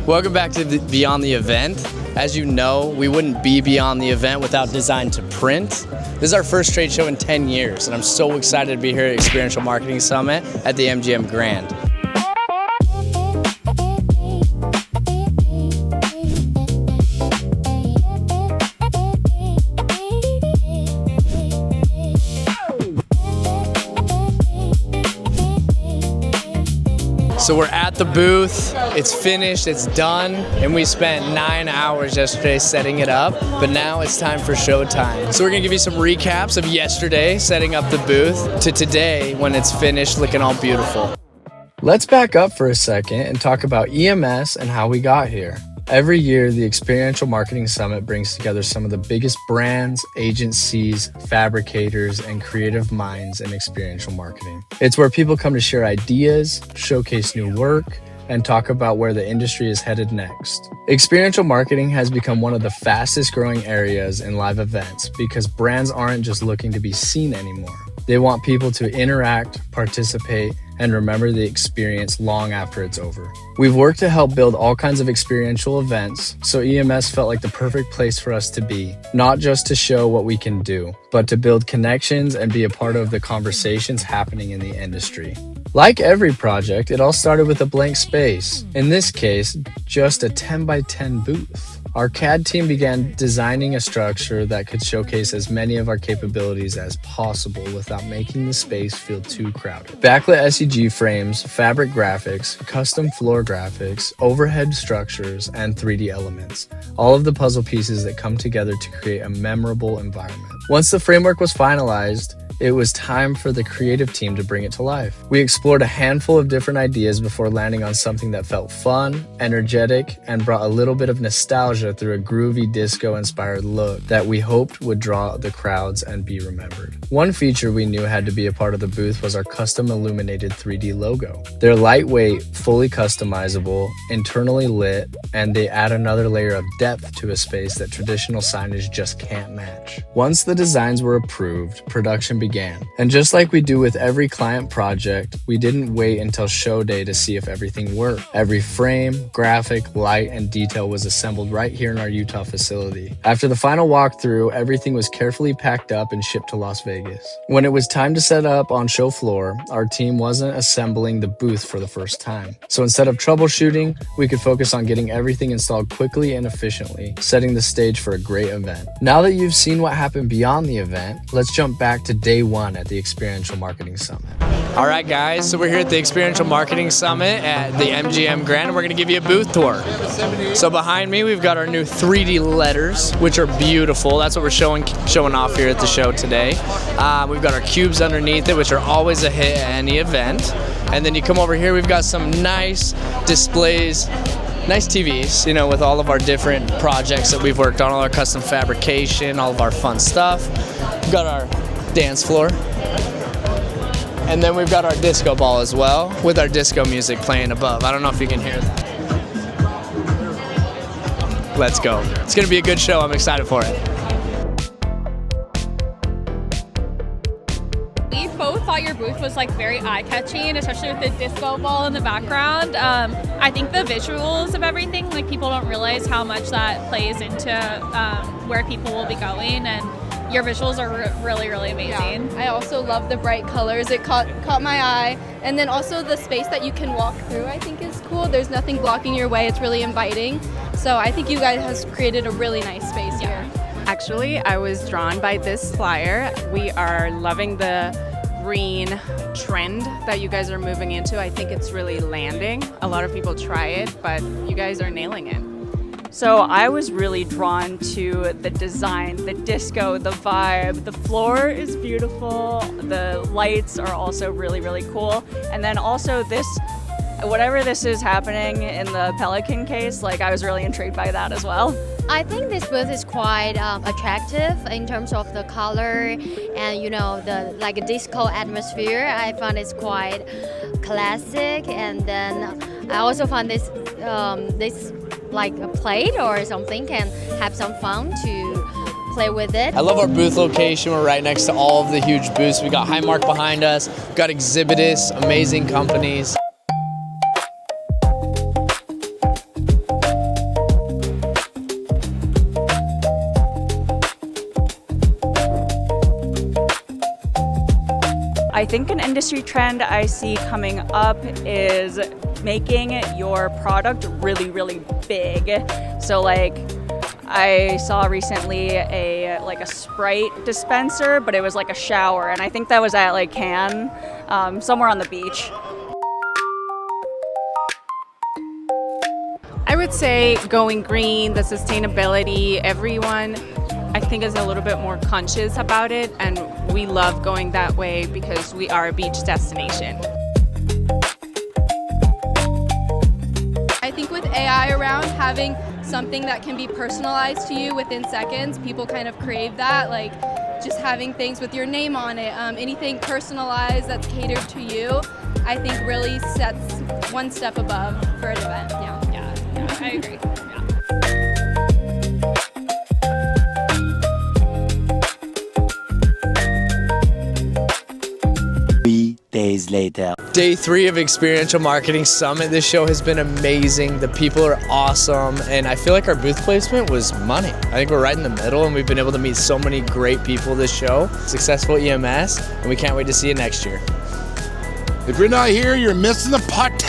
Welcome back to Beyond the Event. As you know, we wouldn't be Beyond the Event without Design to Print. This is our first trade show in 10 years, and I'm so excited to be here at Experiential Marketing Summit at the MGM Grand. So we're at the booth, it's finished, it's done, and we spent 9 hours yesterday setting it up, but now it's time for showtime. So we're gonna give you some recaps of yesterday, setting up the booth, to today when it's finished, looking all beautiful. Let's back up for a second and talk about EMS and how we got here. Every year, the Experiential Marketing Summit brings together some of the biggest brands, agencies, fabricators, and creative minds in experiential marketing. It's where people come to share ideas, showcase new work, and talk about where the industry is headed next. Experiential marketing has become one of the fastest growing areas in live events because brands aren't just looking to be seen anymore. They want people to interact, participate, and remember the experience long after it's over. We've worked to help build all kinds of experiential events, so EMS felt like the perfect place for us to be, not just to show what we can do, but to build connections and be a part of the conversations happening in the industry. Like every project, it all started with a blank space. In this case, just a 10 by 10 booth. Our CAD team began designing a structure that could showcase as many of our capabilities as possible without making the space feel too crowded. Backlit SEG frames, fabric graphics, custom floor graphics, overhead structures, and 3D elements. All of the puzzle pieces that come together to create a memorable environment. Once the framework was finalized, it was time for the creative team to bring it to life. We explored a handful of different ideas before landing on something that felt fun, energetic, and brought a little bit of nostalgia through a groovy disco-inspired look that we hoped would draw the crowds and be remembered. One feature we knew had to be a part of the booth was our custom illuminated 3D logo. They're lightweight, fully customizable, internally lit, and they add another layer of depth to a space that traditional signage just can't match. Once the designs were approved, production began. And just like we do with every client project, we didn't wait until show day to see if everything worked. Every frame, graphic, light, and detail was assembled right here in our Utah facility. After the final walkthrough, everything was carefully packed up and shipped to Las Vegas. When it was time to set up on show floor, our team wasn't assembling the booth for the first time. So instead of troubleshooting, we could focus on getting everything installed quickly and efficiently, setting the stage for a great event. Now that you've seen what happened beyond the event, let's jump back to day one at the Experiential Marketing Summit. All right, guys, so we're here at the Experiential Marketing Summit at the MGM Grand, and we're gonna give you a booth tour. So behind me, we've got our new 3D letters, which are beautiful. That's what we're showing off here at the show today. We've got our cubes underneath it, which are always a hit at any event. And then you come over here, we've got some nice displays, nice TVs, with all of our different projects that we've worked on, all our custom fabrication, all of our fun stuff. We've got our dance floor. And then we've got our disco ball as well, with our disco music playing above. I don't know if you can hear that. Let's go. It's gonna be a good show. I'm excited for it. We both thought your booth was very eye-catching, especially with the disco ball in the background. I think the visuals of everything, people don't realize how much that plays into where people will be going, and your visuals are really, really amazing. Yeah. I also love the bright colors. It caught my eye. And then also the space that you can walk through, I think, is cool. There's nothing blocking your way. It's really inviting. So I think you guys have created a really nice space here. Actually, I was drawn by this flyer. We are loving the green trend that you guys are moving into. I think it's really landing. A lot of people try it, but you guys are nailing it. So I was really drawn to the design, the disco, the vibe. The floor is beautiful. The lights are also really, really cool. And then also whatever this is happening in the Pelican case, I was really intrigued by that as well. I think this booth is quite attractive in terms of the color and the disco atmosphere. I found it's quite classic, and then I also found this a plate or something can have some fun to play with it. I love our booth location. We're right next to all of the huge booths. We got Highmark behind us. We've got Exhibitus, amazing companies. I think an industry trend I see coming up is making your product really, really big. So like I saw recently a Sprite dispenser, but it was like a shower, and I think that was at like Cannes, somewhere on the beach. I would say going green, the sustainability, everyone I think is a little bit more conscious about it, and we love going that way because we are a beach destination. I think with AI around, having something that can be personalized to you within seconds, people kind of crave that, like just having things with your name on it, anything personalized that's catered to you, I think really sets one step above for an event. Yeah, I agree. Yeah. 3 days later. Day 3 of Experiential Marketing Summit. This show has been amazing. The people are awesome, and I feel like our booth placement was money. I think we're right in the middle, and we've been able to meet so many great people this show. Successful EMS, and we can't wait to see you next year. If you're not here, you're missing the party.